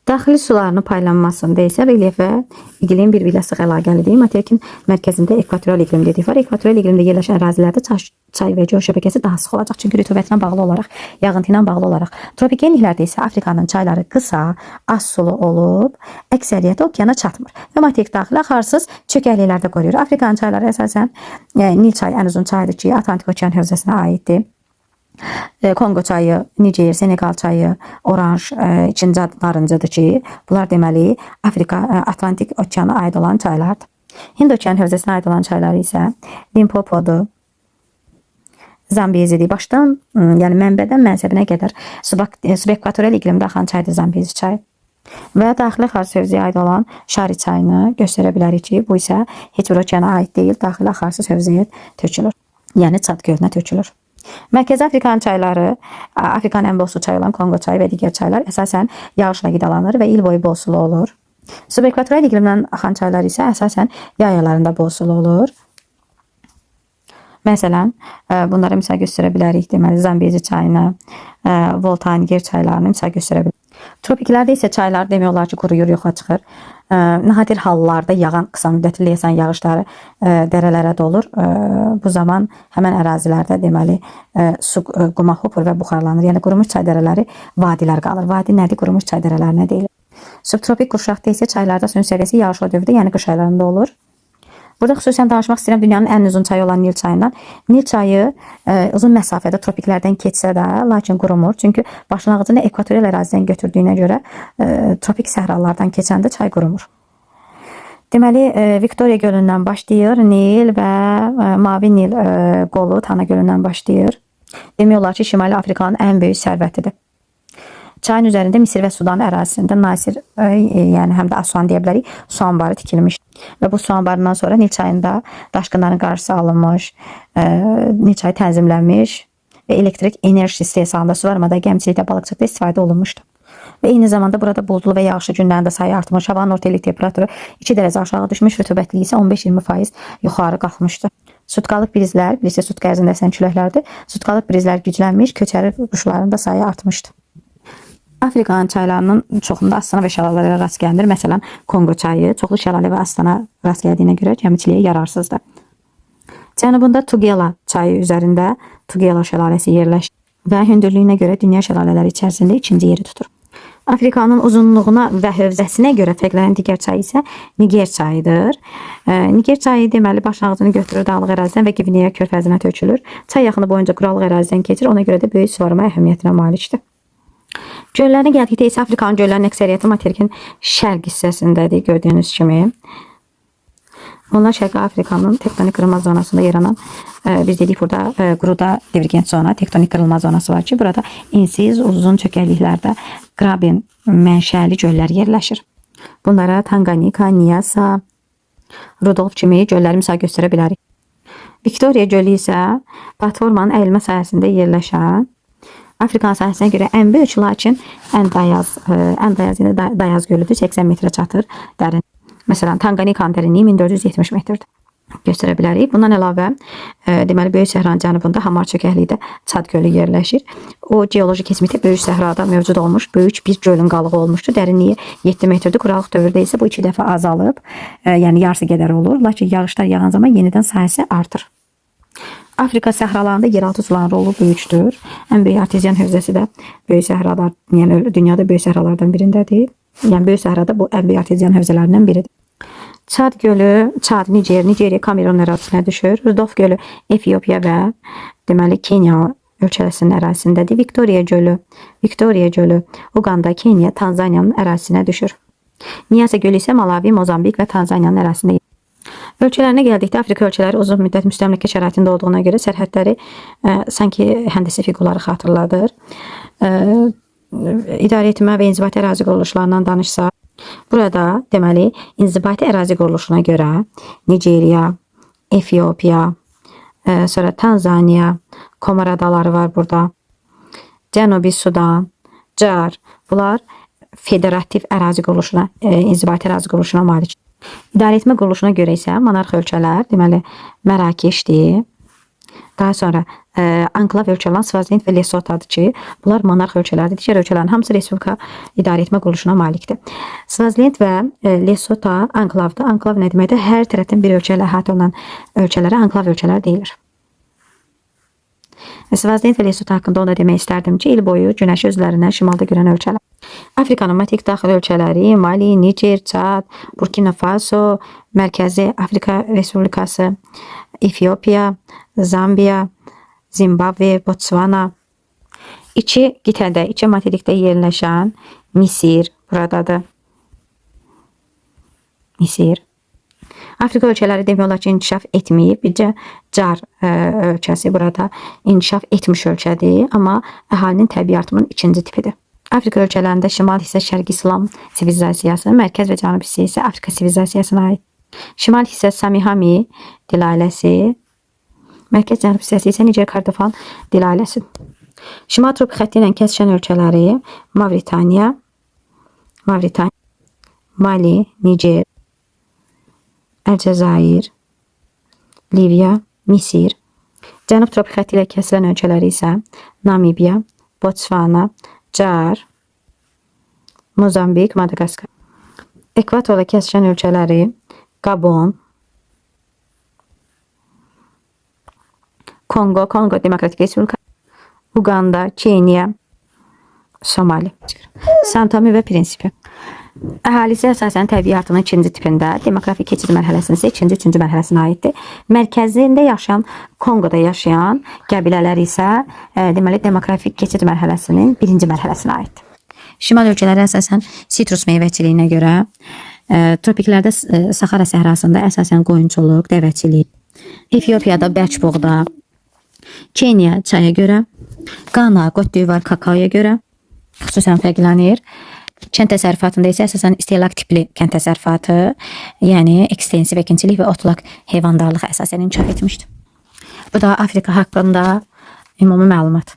Daxili sularının paylanmasında isə relyef və iqlim bir-birilə sıx əlaqəlidir. Materikin mərkəzində ekvatoral iqlim dediyi var. Ekvatoral iqlimdə yerləşən ərazilərdə çay və göl şəbəkəsi daha sıx olacaq. Çünki rütubətlə bağlı olaraq, yağıntı ilə bağlı olaraq. Tropik enliklərdə isə Afrikanın çayları qısa, az sulu olub, əksəriyyəti okeana çatmır. Və materik daxili axarsız çökəkliklərdə qoruyur. Afrikanın çayları əsasən Nil çayı ən uzun çaydır ki, Atlantik okean hövzəsinə aiddir. Kongo çayı, Niger, Senegal çayı, Oranj, ikinci narıncıdır ki, bunlar deməli Afrika, Atlantik okeana aid olan çaylardır. Hind okean hövzəsinə aid olan çayları isə Limpopo'dur, Zambezidir. Başdan, yəni mənbədən mənsəbinə qədər subekvatoral iqlimdə axan çaydır Zambezi çayı. Və daxili axarsız hövzəyə aid olan Şari çayını göstərə bilərik ki, bu isə heç bir okeana aid deyil, daxili axarsız hövzəyə tökülür. Yəni Çad gölünə tökülür. Mərkəzi Afrikanın çayları, Afrikanın ən bol su çayı olan Kongo çayı və digər çaylar əsasən yağışla qidalanır və il boyu bol sulu olur. Subekvatoral iqlimdən axan çaylar isə əsasən yay aylarında bol sulu olur. Məsələn, bunlara misal göstərə bilərik. Deməli, Zambezi çayını, Volta, Niger çaylarını misal göstərə bilərik. Tropiklərdə isə çaylar demək olar ki, quruyur, yoxa çıxır. Nadir hallarda yağan qısa müddətli lesan yağışları dərələrə dolur. Bu zaman həmən ərazilərdə deməli su quma hopur və buxarlanır. Yəni qurumuş çay dərələri vadilər qalır. Vadi nədir? Qurumuş çay dərələrinə deyilir. Subtropik qurşaqda isə çaylarda suyun səviyyəsi yağışlı dövrdə, yəni qış aylarında olur. Burada xüsusən danışmaq istəyirəm dünyanın ən uzun çayı olan Nil çayından. Nil çayı uzun məsafədə tropiklərdən keçsə də, lakin qurumur. Çünki başlanğıcını ekvatoral ərazidən götürdüyünə görə tropik səhralardan keçəndə çay qurumur. Deməli, Viktoriya gölündən başlayır, Nil və Mavi Nil qolu Tana gölündən başlayır. Demək olar ki, Şimali Afrikanın ən böyük sərvətidir. Çayın üzərində Misir və Sudan ərazisində Nasir, yəni həm də Aswan deyə bilərik, su anbarı tikilmişdir. Və bu su anbarından sonra Nil çayında daşqınların qarşısı alınmış, Nil çayı tənzimlənmiş və elektrik enerji istehsalında, suvarmada, gəmçilikdə, balıqçılıqda istifadə olunmuşdur. Və eyni zamanda burada buludlu və yağışlı günlərin də sayı artmış, havanın orta illik temperaturu 2 dərəcə aşağı düşmüş, rütubətliyi isə 15-20% yuxarı qalxmışdır. Sutkalıq brizlər, birisi sutqa ərzində əsən küləklərdir. Sutkalıq brizlər güclənmiş, köçəri quşların da sayı artmışdır. Afrikanın çaylarının çoxunda astana və şəlalələrə rast gəlinir. Məsələn, Kongo çayı çoxlu şəlalə və astana rast gəldiyinə görə gəmiçiliyə yararsızdır. Cənubunda Tugela çayı üzərində Tugela şəlaləsi yerləşir və hündürlüyünə görə dünya şəlalələri içərisində ikinci yeri tutur. Afrikanın uzunluğuna və hövzəsinə görə fərqlənən digər çay isə Niger çayıdır. Niger çayı deməli başlanğıcını götürür dağlıq ərazidən və Gvineya körfəzinə tökülür. Çay yaxını boyunca quralıq ərazidən keçir, ona görə də böyük suvarma əhəmiyyətinə malikdir. Göllərinə gəldikdə isə Afrikanın göllərinin əksəriyyəti materikin şərq hissəsindədir, gördüyünüz kimi. Onlar Şərqi Afrikanın tektonik qırılma zonasında yaranan, biz dedik burada quruda divergent zona, tektonik qırılma zonası var ki, burada ensiz, uzun çökəkliklərdə Graben mənşəli göllər yerləşir. Bunlara Tanganyika, Nyasa, Rudolf kimi gölləri misal göstərə bilərik. Viktoriya gölü isə platformanın əyilmə sahəsində yerləşən, Afrikanın sahəsinə görə ən böyük, lakin ən dayaz gölüdür, 80 metrə çatır dərin. Məsələn, Tanganyikanın dərinliyi 1470 metrdir. Göstərə bilərik. Bundan əlavə, deməli, Böyük Səhranın cənubunda Hamar çökəklikdə Çad gölü yerləşir. O, geoloji keçmişdə Böyük Səhrada mövcud olmuş, böyük bir gölün qalığı olmuşdur. Dərinliyi 7 metrdir. Quralıq dövrdə isə bu 2 dəfə azalıb, yəni yarısı qədər olur. Lakin yağışlar yağan zaman yenidən sahəsi artır. Afrika səhralarında yeraltı suların rolu böyükdür. Ən böyük arteziyan hövzəsi də Böyük Səhralar, yəni dünyada böyük səhralardan birindədir. Yəni Böyük Səhrada bu ən böyük arteziyan hövzələrindən biridir. Çad gölü, Çad, Niger, Nigeriya, Kamerun ərazisinə düşür. Rudolf gölü Efiopiya və deməli Kenya ölkəsinin ərazisindədir. Viktoriya gölü Uganda, Kenya, Tanzaniyanın ərazisinə düşür. Nyasa gölü isə Malawi, Mozambik və Tanzaniyanın ərazisində. Ölkələrinə gəldikdə Afrika ölkələri uzun müddət müstəmləkə şəraitində olduğuna görə sərhədləri sanki həndəsə fiqurları xatırladır. İdarəetmə və inzibati ərazi quruluşlarından danışsaq, burada deməli inzibati ərazi quruluşuna görə Nigeriya, Efiopiya, sonra Tanzaniya, Komor adaları var burada, Cənubi Sudan, Car, bunlar federativ ərazi quruluşuna, inzibati ərazi quruluşuna malikdir. İdarəetmə quruluşuna görə isə monarx ölkələr, deməli Mərakeşdir. Daha sonra anklav ölkə olan Svaziland və Lesotodur ki, bunlar monarx ölkələrdir. Digər ölkələrin hamısı respublika idarə etmə quruluşuna malikdir. Svaziland və Lesoto anklavdır. Anklav nə deməkdir? Hər tərəfdən bir ölkə ilə əhatə olunan ölkələrə anklav ölkələr deyilir. Svaziland və Lesoto haqqında onu da demək istərdim ki, il boyu günəşi özlərindən şimalda görən ölkələr. Afrikanın materik daxil ölkələri Mali, Niger, Çad, Burkina Faso, Mərkəzi Afrika Respublikası, Efiopiya, Zambiya, Zimbabwe, Botswana. İki qitədə, iki materikdə yerləşən Misir buradadır. Misir. Afrika ölkələri demək olar ki, inkişaf etməyib. Bircə Car ölkəsi burada inkişaf etmiş ölkədir, amma əhalinin təbii artımının ikinci tipidir. Afrika ölkələrində şimal hissə Şərqi İslam sivilizasiyası, mərkəz və cənub hissə isə Afrika sivilizasiyasına aid. Şimal hissə Samihami dil ailəsi, mərkəz cənub hissəsi isə Niger Kordofan dil ailəsi. Şimal tropik xətti ilə kəsişən ölkələri Mavritaniya, Mali, Niger, Əlcəzair, Liviya, Misir. Cənub tropik xətti ilə kəsilən ölkələri isə Namibiya, Botswana, Car, Mozambik, Madagaskar. Ekvatorla kəsişən ölkələri Gabon, Kongo Demokratik Respublika, Uganda, Kenya, Somali. Santami və Prinsipi. Əhalisi əsasən təbii artımın ikinci tipində, demografi keçid mərhələsinin isə ikinci, üçüncü mərhələsinə aiddir. Mərkəzində yaşayan, Kongoda yaşayan qəbilələr isə deməli demografik keçid mərhələsinin birinci mərhələsinə aiddir. Şimal ölkələri əsasən sitrus meyvəçiliyinə görə, tropiklərdə Sahara səhrasında əsasən qoyunçuluq, dəvəçilik, Efiopiyada bərk buğda, Kenya çaya görə, Qana, Qote d'Ivoire kakaoya görə xüsusən fərqlənir. Kənd təsərrüfatında isə əsasən istehlak tipli kənd təsərrüfatı, yəni ekstensiv əkinçilik və otlaq heyvandarlıq əsasən inkişaf etmişdir. Bu da Afrika haqqında ümumi məlumat.